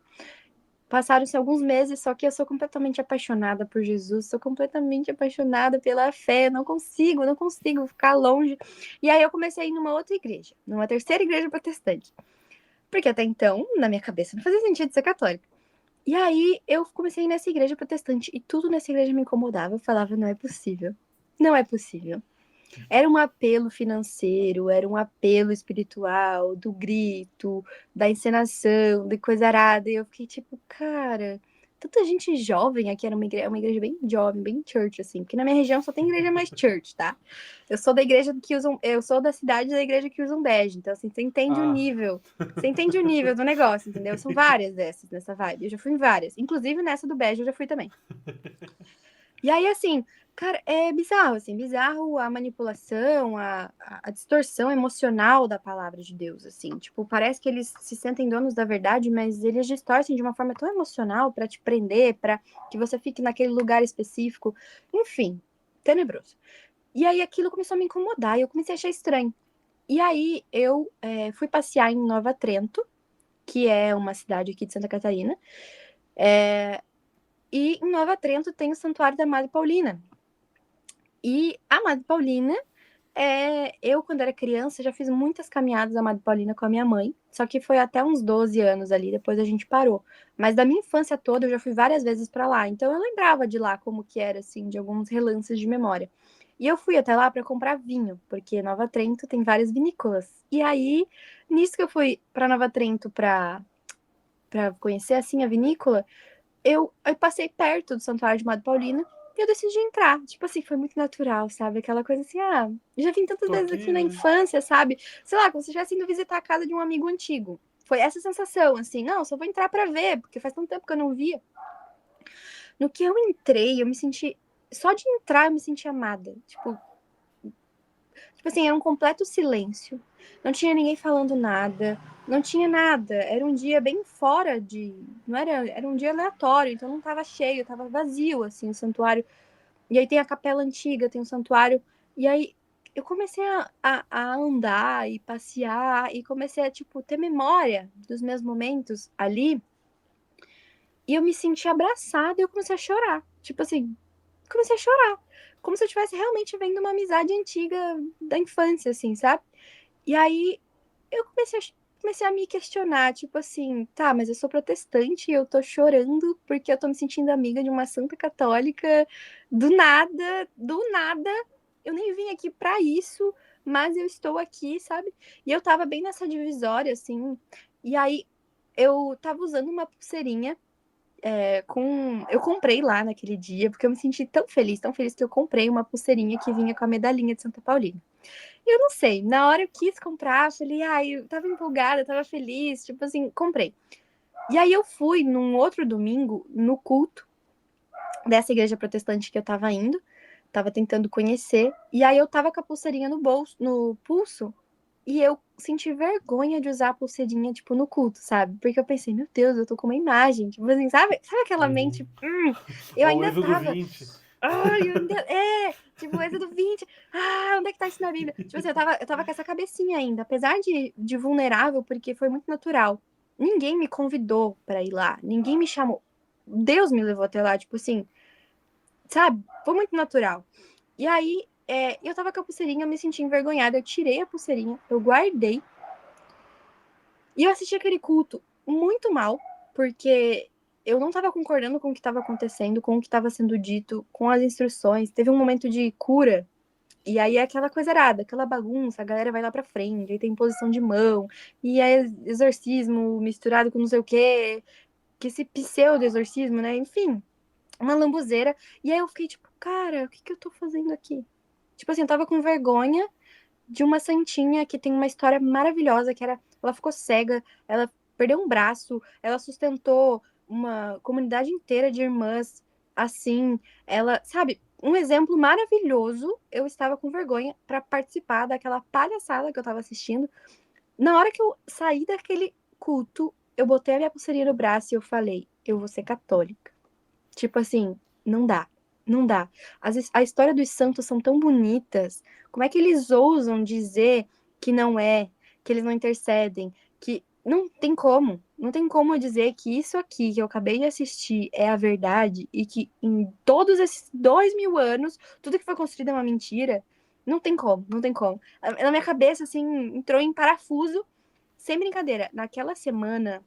Passaram-se alguns meses, só que eu sou completamente apaixonada por Jesus, sou completamente apaixonada pela fé, não consigo ficar longe. E aí eu comecei a ir numa outra igreja, numa terceira igreja protestante. Porque até então, na minha cabeça, não fazia sentido ser católica. E aí eu comecei a ir nessa igreja protestante e tudo nessa igreja me incomodava. Eu falava, não é possível. Não é possível. Era um apelo financeiro, era um apelo espiritual, do grito, da encenação, de coisa arada. E eu fiquei tipo, cara, tanta gente jovem aqui, era uma igreja bem jovem, bem church, assim, porque na minha região só tem igreja mais church, tá? Eu sou da igreja que usam, eu sou da cidade da igreja que usam bege, então assim, Ah. você entende o nível do negócio, entendeu? São várias dessas nessa vibe, eu já fui em várias, inclusive nessa do bege eu já fui também. E aí, assim, cara, é bizarro, assim, bizarro a manipulação, a distorção emocional da palavra de Deus, assim. Tipo, parece que eles se sentem donos da verdade, mas eles distorcem de uma forma tão emocional para te prender, para que você fique naquele lugar específico. Enfim, tenebroso. E aí aquilo começou a me incomodar e eu comecei a achar estranho. E aí eu fui passear em Nova Trento, que é uma cidade aqui de Santa Catarina. E em Nova Trento tem o Santuário da Madre Paulina. E a Madre Paulina, eu, quando era criança, já fiz muitas caminhadas da Madre Paulina com a minha mãe, só que foi até uns 12 anos ali, depois a gente parou. Mas da minha infância toda, eu já fui várias vezes para lá, então eu lembrava de lá como que era, assim, de alguns relances de memória. E eu fui até lá para comprar vinho, porque Nova Trento tem várias vinícolas. E aí, nisso que eu fui para Nova Trento para conhecer, assim, a vinícola, eu passei perto do Santuário de Madre Paulina e eu decidi entrar. Tipo assim, foi muito natural, sabe? Aquela coisa assim, já vim tantas Tô vezes aqui aqui, na né? infância, sabe? Sei lá, como se estivesse indo visitar a casa de um amigo antigo. Foi essa sensação, assim, não, só vou entrar pra ver, porque faz tanto tempo que eu não via. No que eu entrei, eu me senti. Só de entrar, eu me senti amada. Tipo assim, era um completo silêncio. Não tinha ninguém falando nada. Não tinha nada. Era um dia bem fora de. Não era. Era um dia aleatório, então não tava cheio, tava vazio, assim, o santuário. E aí tem a capela antiga, tem o santuário. E aí eu comecei a andar e passear e comecei a, tipo, ter memória dos meus momentos ali. E eu me senti abraçada e eu comecei a chorar. Tipo assim, comecei a chorar. Como se eu estivesse realmente vendo uma amizade antiga da infância, assim, sabe? E aí eu comecei a me questionar, tipo assim, tá, mas eu sou protestante e eu tô chorando porque eu tô me sentindo amiga de uma santa católica do nada. Eu nem vim aqui pra isso, mas eu estou aqui, sabe? E eu tava bem nessa divisória, assim. E aí eu tava usando uma pulseirinha eu comprei lá naquele dia, porque eu me senti tão feliz que eu comprei uma pulseirinha que vinha com a medalhinha de Santa Paulina. Eu não sei, na hora eu quis comprar, falei, eu tava empolgada, tava feliz, tipo assim, comprei. E aí eu fui num outro domingo, no culto dessa igreja protestante que eu tava indo, tava tentando conhecer, e aí eu tava com a pulseirinha no bolso, no pulso, e eu senti vergonha de usar a pulseirinha, tipo, no culto, sabe? Porque eu pensei, meu Deus, eu tô com uma imagem, tipo assim, sabe aquela mente, eu Ó, o ainda Êxodo tava, 20. ai, eu ainda, tipo, Êxodo 20, onde é que tá isso na Bíblia? Tipo assim, eu tava com essa cabecinha ainda, apesar de vulnerável, porque foi muito natural. Ninguém me convidou pra ir lá, ninguém me chamou. Deus me levou até lá, tipo assim, sabe? Foi muito natural. E aí, eu tava com a pulseirinha, eu me senti envergonhada, eu tirei a pulseirinha, eu guardei, e eu assisti aquele culto muito mal, porque eu não tava concordando com o que tava acontecendo, com o que tava sendo dito, com as instruções. Teve um momento de cura. E aí é aquela coisa errada, aquela bagunça, a galera vai lá pra frente, aí tem posição de mão, e é exorcismo misturado com não sei o quê, que esse pseudo-exorcismo, né? Enfim, uma lambuzeira. E aí eu fiquei tipo, cara, o que que eu tô fazendo aqui? Tipo assim, eu tava com vergonha de uma santinha que tem uma história maravilhosa, que era, ela ficou cega, ela perdeu um braço, ela sustentou uma comunidade inteira de irmãs, assim, ela, sabe, um exemplo maravilhoso. Eu estava com vergonha para participar daquela palhaçada que eu estava assistindo. Na hora que eu saí daquele culto, eu botei a minha pulseirinha no braço e eu falei, eu vou ser católica. Tipo assim, não dá. Não dá. A história dos santos são tão bonitas. Como é que eles ousam dizer que não é, que eles não intercedem, que não tem como. Não tem como eu dizer que isso aqui que eu acabei de assistir é a verdade e que em todos esses 2000 anos, tudo que foi construído é uma mentira. Não tem como, não tem como. Na minha cabeça, assim, entrou em parafuso, sem brincadeira. Naquela semana,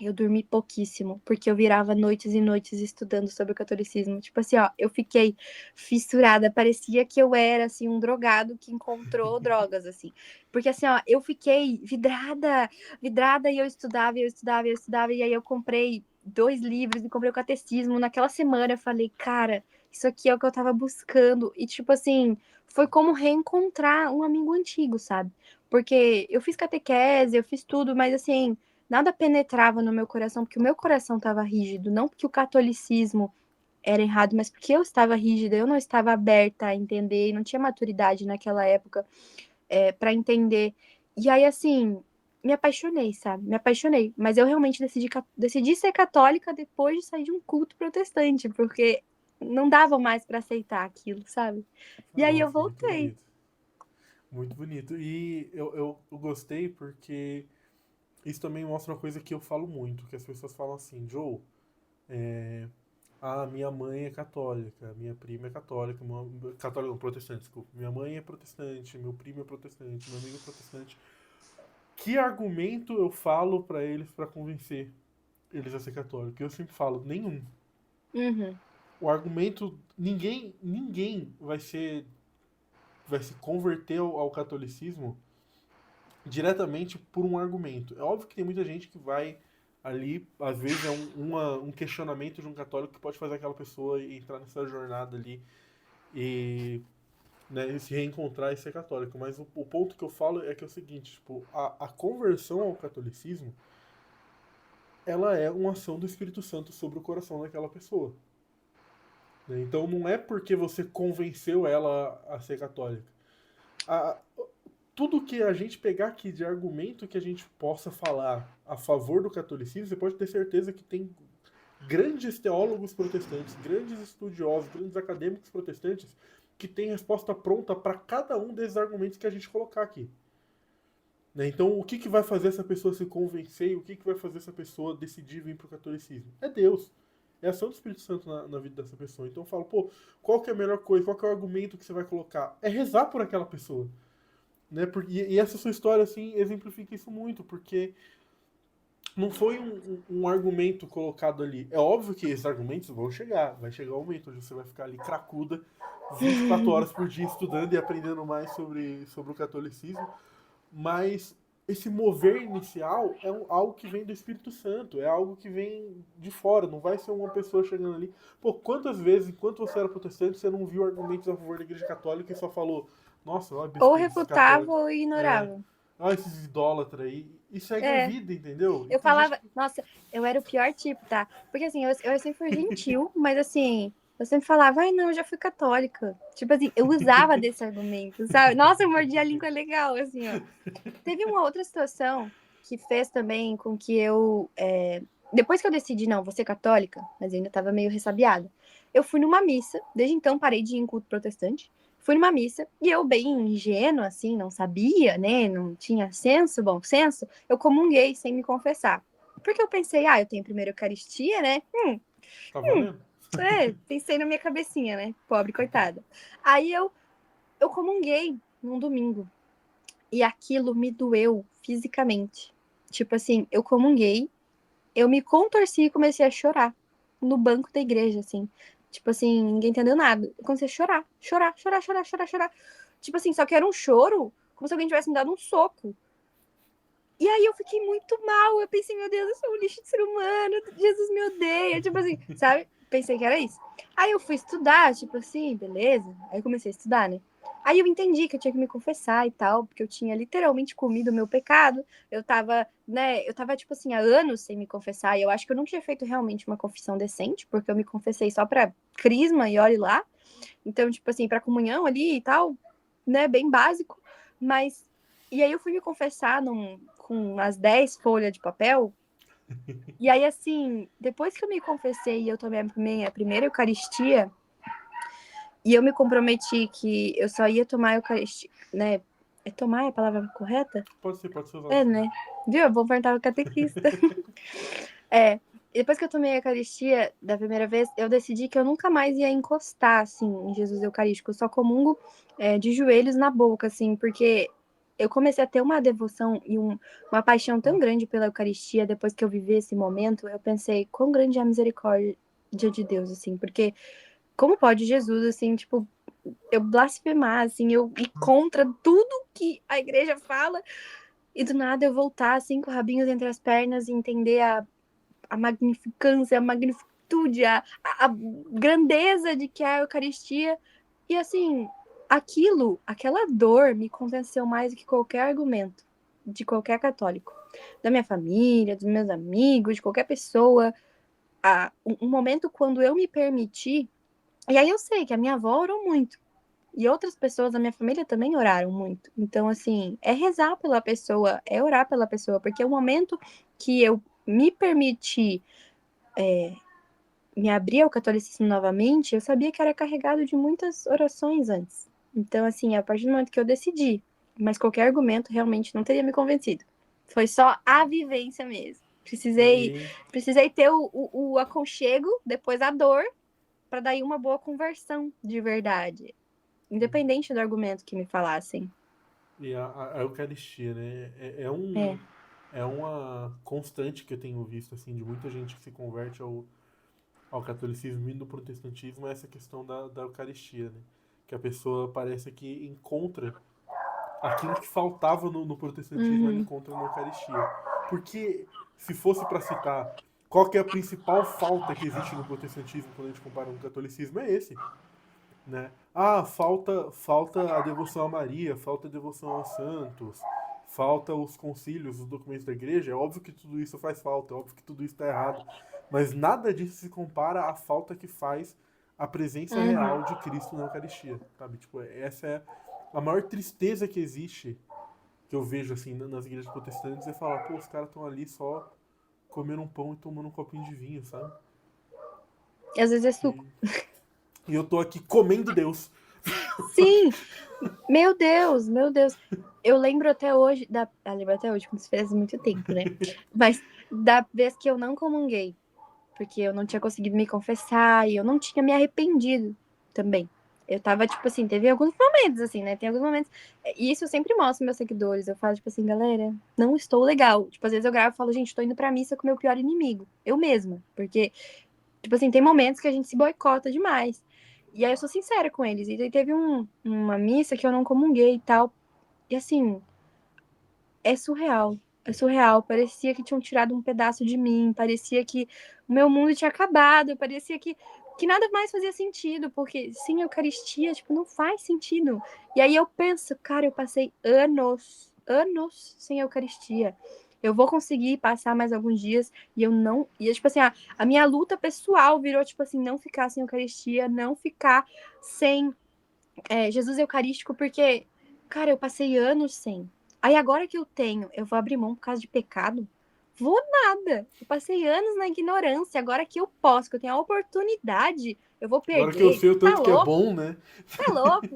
eu dormi pouquíssimo, porque eu virava noites e noites estudando sobre o catolicismo. Tipo assim, ó, eu fiquei fissurada, parecia que eu era, assim, um drogado que encontrou drogas, assim. Porque, assim, ó, eu fiquei vidrada, e eu estudava, e eu estudava, e eu estudava, e aí eu comprei 2 livros e comprei o catecismo. Naquela semana eu falei, cara, isso aqui é o que eu tava buscando. E, tipo assim, foi como reencontrar um amigo antigo, sabe? Porque eu fiz catequese, eu fiz tudo, mas, assim, nada penetrava no meu coração, porque o meu coração estava rígido, não porque o catolicismo era errado, mas porque eu estava rígida, eu não estava aberta a entender, e não tinha maturidade naquela época para entender. E aí, assim, me apaixonei, sabe? Me apaixonei. Mas eu realmente decidi ser católica depois de sair de um culto protestante, porque não dava mais para aceitar aquilo, sabe? E aí eu Nossa, muito voltei. bonito. Muito bonito. E eu gostei porque isso também mostra uma coisa que eu falo muito, que as pessoas falam assim, Joe, minha mãe é católica, minha prima é católica, católica não, protestante, desculpa. Minha mãe é protestante, meu primo é protestante, meu amigo é protestante. Que argumento eu falo pra eles pra convencer eles a ser católico? Eu sempre falo, nenhum. Uhum, O argumento, ninguém vai se converter ao catolicismo diretamente por um argumento. É óbvio que tem muita gente que vai ali, às vezes é um questionamento de um católico que pode fazer aquela pessoa entrar nessa jornada ali e, né, se reencontrar e ser católico. Mas o ponto que eu falo é que é o seguinte, tipo, a conversão ao catolicismo, ela é uma ação do Espírito Santo sobre o coração daquela pessoa. Né? Então não é porque você convenceu ela a ser católica. A, tudo que a gente pegar aqui de argumento que a gente possa falar a favor do catolicismo, você pode ter certeza que tem grandes teólogos protestantes, grandes estudiosos, grandes acadêmicos protestantes que têm resposta pronta para cada um desses argumentos que a gente colocar aqui. Né? Então, o que, que vai fazer essa pessoa se convencer e o que, que vai fazer essa pessoa decidir vir para o catolicismo? É Deus. É a ação do Espírito Santo na vida dessa pessoa. Então eu falo, pô, qual que é a melhor coisa? Qual que é o argumento que você vai colocar? É rezar por aquela pessoa. Né? E essa sua história, assim, exemplifica isso muito, porque não foi um argumento colocado ali. É óbvio que esses argumentos vão chegar. Vai chegar o momento onde você vai ficar ali cracuda 24 horas por dia estudando e aprendendo mais sobre o catolicismo. Mas esse mover inicial é algo que vem do Espírito Santo, é algo que vem de fora, não vai ser uma pessoa chegando ali. Pô, quantas vezes, enquanto você era protestante, você não viu argumentos a favor da Igreja Católica e só falou, nossa, olha a ou besteira desses refutava católicos. ou É, ignorava. olha esses idólatras aí. E segue a É. vida, entendeu? E Eu tem gente falava, que. nossa, eu era o pior tipo, tá? Porque assim, eu sempre fui gentil, mas assim, eu sempre falava, ai não, eu já fui católica. Tipo assim, eu usava desse argumento, sabe? Nossa, eu mordi a língua legal, assim, ó. Teve uma outra situação que fez também com que eu. Depois que eu decidi, não, vou ser católica, mas eu ainda tava meio ressabiada. Eu fui numa missa, desde então parei de ir em culto protestante. Fui numa missa e eu, bem ingênua, assim, não sabia, né? Não tinha senso, bom senso, eu comunguei sem me confessar. Porque eu pensei, eu tenho primeiro Eucaristia, né? Tá valendo? Pensei na minha cabecinha, né? Pobre coitada. Aí eu comunguei num domingo. E aquilo me doeu fisicamente. Tipo assim, eu comunguei, eu me contorci e comecei a chorar no banco da igreja, assim. Tipo assim, ninguém entendeu nada. Eu comecei a chorar, chorar, chorar, chorar, chorar, chorar. Tipo assim, só que era um choro como se alguém tivesse me dado um soco. E aí eu fiquei muito mal. Eu pensei, meu Deus, eu sou um lixo de ser humano. Jesus me odeia. Tipo assim, sabe? Pensei que era isso. Aí eu fui estudar, tipo assim, beleza. Aí eu comecei a estudar, né? Aí eu entendi que eu tinha que me confessar e tal, porque eu tinha literalmente comido o meu pecado. Eu tava, né? Eu tava, tipo assim, há anos sem me confessar. E eu acho que eu nunca tinha feito realmente uma confissão decente, porque eu me confessei só pra crisma e olhe lá. Então, tipo assim, pra comunhão ali e tal, né? Bem básico. Mas. E aí eu fui me confessar com as 10 folhas de papel. E aí, assim, depois que eu me confessei e eu tomei a minha primeira Eucaristia, e eu me comprometi que eu só ia tomar a Eucaristia, né? É tomar a palavra correta? Pode ser usado É, assim. né? Viu? Eu vou perguntar ao catequista. É. E depois que eu tomei a Eucaristia da primeira vez, eu decidi que eu nunca mais ia encostar, assim, em Jesus Eucarístico. Eu só comungo de joelhos na boca, assim, porque eu comecei a ter uma devoção e uma paixão tão grande pela Eucaristia depois que eu vivi esse momento. Eu pensei, quão grande é a misericórdia de Deus, assim, porque como pode Jesus, assim, tipo, eu blasfemar, assim, eu ir contra tudo que a igreja fala e do nada eu voltar, assim, com rabinhos entre as pernas e entender a magnificância, a magnitude, a grandeza de que é a Eucaristia. E assim, aquela dor me convenceu mais do que qualquer argumento de qualquer católico, da minha família, dos meus amigos, de qualquer pessoa. Um momento quando eu me permiti, e aí eu sei que a minha avó orou muito, e outras pessoas da minha família também oraram muito. Então, assim, é rezar pela pessoa, é orar pela pessoa, porque o momento que eu me permiti me abrir ao catolicismo novamente, eu sabia que era carregado de muitas orações antes. Então, assim, a partir do momento que eu decidi, mas qualquer argumento realmente não teria me convencido. Foi só a vivência mesmo. Precisei, E, precisei ter o aconchego, depois a dor, para daí uma boa conversão de verdade. Independente do argumento que me falassem. e a Eucaristia, né? É. É uma constante que eu tenho visto, assim, de muita gente que se converte ao catolicismo e no protestantismo, é essa questão da Eucaristia, né? Que a pessoa parece que encontra aquilo que faltava no protestantismo, ela Uhum. encontra na Eucaristia. Porque, se fosse para citar qual que é a principal falta que existe no protestantismo quando a gente compara com o catolicismo, é esse, né? Ah, falta a devoção a Maria, falta a devoção aos santos, falta os concílios, os documentos da igreja. É óbvio que tudo isso faz falta, é óbvio que tudo isso está errado, mas nada disso se compara à falta que faz a presença Uhum. real de Cristo na Eucaristia, sabe? Tipo, essa é a maior tristeza que existe, que eu vejo assim nas igrejas protestantes, é falar, pô, os caras estão ali só comendo um pão e tomando um copinho de vinho, sabe? E às vezes é suco. E, e eu tô aqui comendo Deus. Sim, meu Deus, meu Deus. Eu lembro até hoje, lembro até hoje, como se fez muito tempo, né? Mas da vez que eu não comunguei, porque eu não tinha conseguido me confessar e eu não tinha me arrependido também. Eu tava, tipo assim, teve alguns momentos, assim, né? Tem alguns momentos. E isso eu sempre mostro meus seguidores. Eu falo, tipo assim, galera, não estou legal. Tipo, às vezes eu gravo e falo, gente, tô indo pra missa com o meu pior inimigo. Eu mesma. Porque, tipo assim, tem momentos que a gente se boicota demais. E aí eu sou sincera com eles. E aí teve uma missa que eu não comunguei e tal. E assim, é surreal. É surreal. Parecia que tinham tirado um pedaço de mim. Parecia que o meu mundo tinha acabado. Parecia que nada mais fazia sentido. Porque sem Eucaristia, tipo, não faz sentido. E aí eu penso, cara, eu passei anos sem Eucaristia. Eu vou conseguir passar mais alguns dias e eu não. E, tipo assim, a minha luta pessoal virou, tipo assim, não ficar sem Eucaristia, não ficar sem Jesus Eucarístico, porque, cara, eu passei anos sem. Aí agora que eu tenho, eu vou abrir mão por causa de pecado? Vou nada. Eu passei anos na ignorância. Agora que eu posso, que eu tenho a oportunidade, eu vou Agora que eu perder. sei o Tá tanto que é louco? bom, né? Tá louco?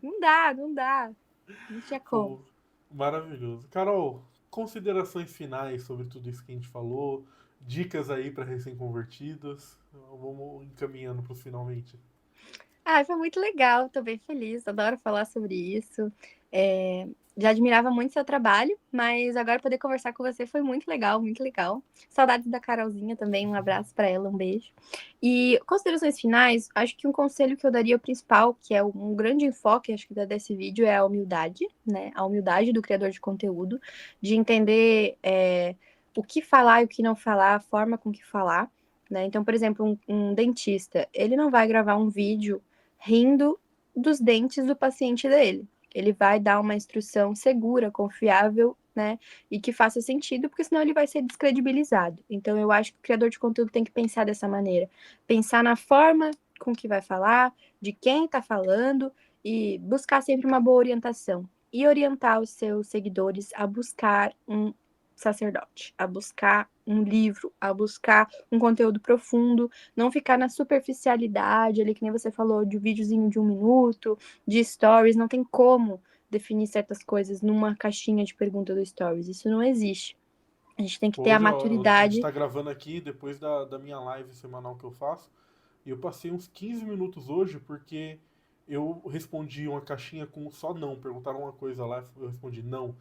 Não dá, não dá. Não tinha como. Pô, maravilhoso. Carol, considerações finais sobre tudo isso que a gente falou, dicas aí para recém-convertidos. Vamos encaminhando para os finalmente. Ah, foi muito legal, tô bem feliz, adoro falar sobre isso. É, já admirava muito seu trabalho, mas agora poder conversar com você foi muito legal, muito legal. Saudades da Carolzinha também, um abraço para ela, um beijo. E considerações finais, acho que um conselho que eu daria o principal, que é um grande enfoque, acho que desse vídeo, é a humildade, né? A humildade do criador de conteúdo, de entender o que falar e o que não falar, a forma com que falar. Né? Então, por exemplo, um dentista, ele não vai gravar um vídeo rindo dos dentes do paciente dele. Ele vai dar uma instrução segura, confiável, né? E que faça sentido, porque senão ele vai ser descredibilizado. Então, eu acho que o criador de conteúdo tem que pensar dessa maneira. Pensar na forma com que vai falar, de quem está falando e buscar sempre uma boa orientação. E orientar os seus seguidores a buscar um sacerdote, a buscar um livro, a buscar um conteúdo profundo, não ficar na superficialidade, ali que nem você falou, de videozinho de 1 minuto, de stories, não tem como definir certas coisas numa caixinha de pergunta do stories, isso não existe. A gente tem que ter a Hoje, ó, a gente maturidade. está gravando aqui depois da minha live semanal que eu faço. E eu passei uns 15 minutos hoje porque eu respondi uma caixinha com só não. Perguntaram uma coisa lá, eu respondi não.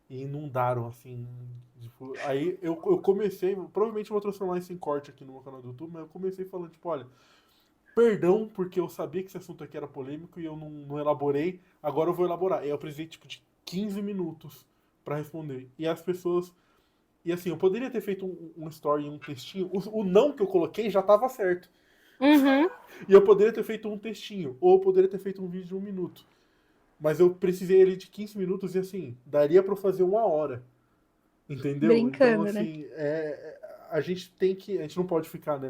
E inundaram, assim. Tipo, aí eu comecei, provavelmente eu vou transformar isso em corte aqui no meu canal do YouTube, mas eu comecei falando, tipo, olha, perdão, porque eu sabia que esse assunto aqui era polêmico e eu não elaborei, agora eu vou elaborar. E aí eu precisei, tipo, de 15 minutos pra responder. E as pessoas. E assim, eu poderia ter feito um story, um textinho. O não que eu coloquei já tava certo. Uhum, E eu poderia ter feito um textinho, ou eu poderia ter feito um vídeo de 1 minuto. Mas eu precisei ele de 15 minutos e assim, daria pra eu fazer 1 hora. Entendeu? Então, brincando, né? assim, a gente tem que. A gente não pode ficar, né,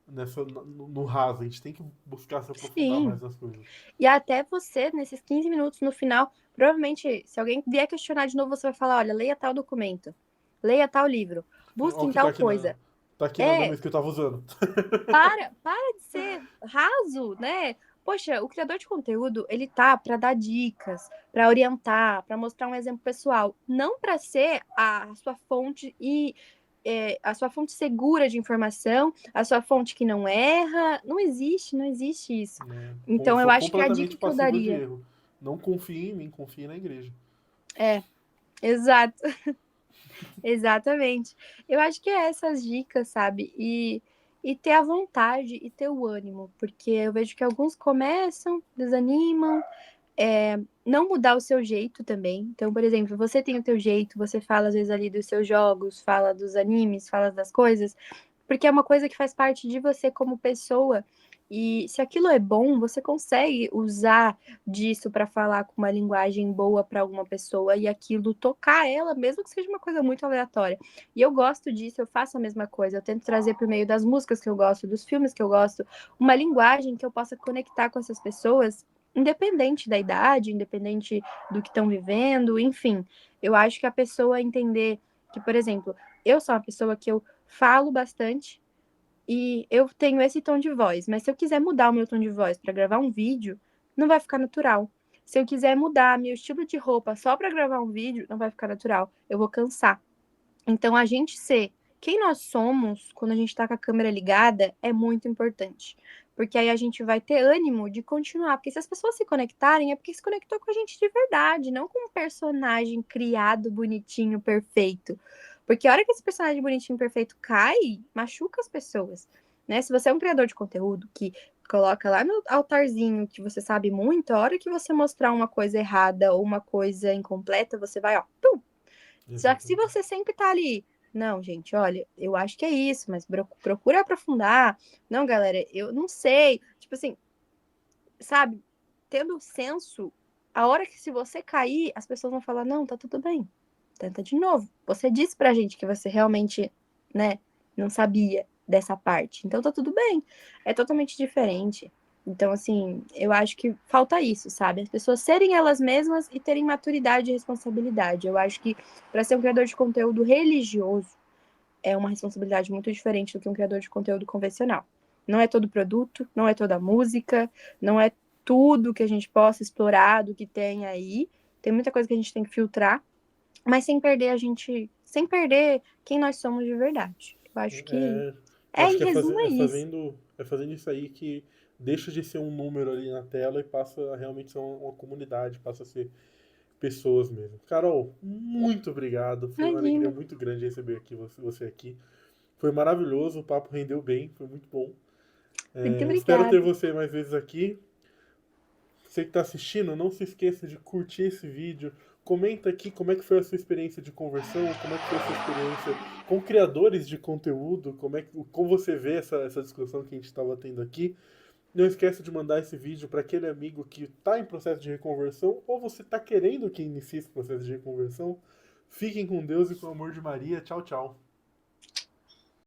no raso, a gente tem que buscar se aprofundar Sim. mais nas coisas. E até você, nesses 15 minutos no final, provavelmente, se alguém vier questionar de novo, você vai falar: olha, leia tal documento, leia tal livro, Olha busque o em que tá tal aqui na. coisa. Tá aqui na É, mesa que eu tava usando. para de ser raso, né? Poxa, o criador de conteúdo, ele tá para dar dicas, para orientar, para mostrar um exemplo pessoal, não para ser a sua fonte e a sua fonte segura de informação, a sua fonte que não erra. Não existe, não existe isso. Né? Então, eu Sou acho que a completamente dica que eu passível de daria erro. Não confie em mim, confie na igreja. é, exato, exatamente. Eu acho que é essas dicas, sabe? E ter a vontade e ter o ânimo, porque eu vejo que alguns começam, desanimam, não mudar o seu jeito também. Então, por exemplo, você tem o teu jeito, você fala às vezes ali dos seus jogos, fala dos animes, fala das coisas, porque é uma coisa que faz parte de você como pessoa. E se aquilo é bom, você consegue usar disso para falar com uma linguagem boa para alguma pessoa e aquilo tocar ela, mesmo que seja uma coisa muito aleatória. E eu gosto disso, eu faço a mesma coisa. Eu tento trazer por meio das músicas que eu gosto, dos filmes que eu gosto, uma linguagem que eu possa conectar com essas pessoas, independente da idade, independente do que estão vivendo, enfim. Eu acho que a pessoa entender que, por exemplo, eu sou uma pessoa que eu falo bastante e eu tenho esse tom de voz, mas se eu quiser mudar o meu tom de voz para gravar um vídeo, não vai ficar natural. Se eu quiser mudar meu estilo de roupa só para gravar um vídeo, não vai ficar natural. Eu vou cansar. Então, a gente ser quem nós somos quando a gente está com a câmera ligada é muito importante. Porque aí a gente vai ter ânimo de continuar. Porque se as pessoas se conectarem, é porque se conectou com a gente de verdade, não com um personagem criado, bonitinho, perfeito. Porque a hora que esse personagem bonitinho, perfeito cai, machuca as pessoas. Né? Se você é um criador de conteúdo que coloca lá no altarzinho que você sabe muito, a hora que você mostrar uma coisa errada ou uma coisa incompleta, você vai, ó, pum. Só que se Exatamente. você sempre tá ali, não, gente, olha, eu acho que é isso, mas procura aprofundar. Não, galera, eu não sei. Tipo assim, sabe? Tendo senso, a hora que se você cair, as pessoas vão falar, não, tá tudo bem. Tenta de novo. Você disse pra gente que você realmente, né, não sabia dessa parte. Então tá tudo bem. É totalmente diferente. Então, assim, eu acho que falta isso, sabe? As pessoas serem elas mesmas e terem maturidade e responsabilidade. Eu acho que para ser um criador de conteúdo religioso é uma responsabilidade muito diferente do que um criador de conteúdo convencional. Não é todo produto, não é toda música, não é tudo que a gente possa explorar do que tem aí. Tem muita coisa que a gente tem que filtrar, mas sem perder a gente, sem perder quem nós somos de verdade. Eu acho que É, acho em que resumo é isso. é fazendo isso aí que deixa de ser um número ali na tela e passa a realmente ser uma comunidade, passa a ser pessoas mesmo. Carol, muito obrigado. Foi uma alegria Imagina. muito grande receber aqui você aqui. Foi maravilhoso, o papo rendeu bem, foi muito bom. Muito Espero ter obrigada. você mais vezes aqui. Você que está assistindo, não se esqueça de curtir esse vídeo. Comenta aqui como é que foi a sua experiência de conversão, como é que foi a sua experiência com criadores de conteúdo, como você vê essa discussão que a gente estava tendo aqui. Não esqueça de mandar esse vídeo para aquele amigo que está em processo de reconversão ou você está querendo que inicie esse processo de reconversão. Fiquem com Deus e com o amor de Maria. Tchau, tchau.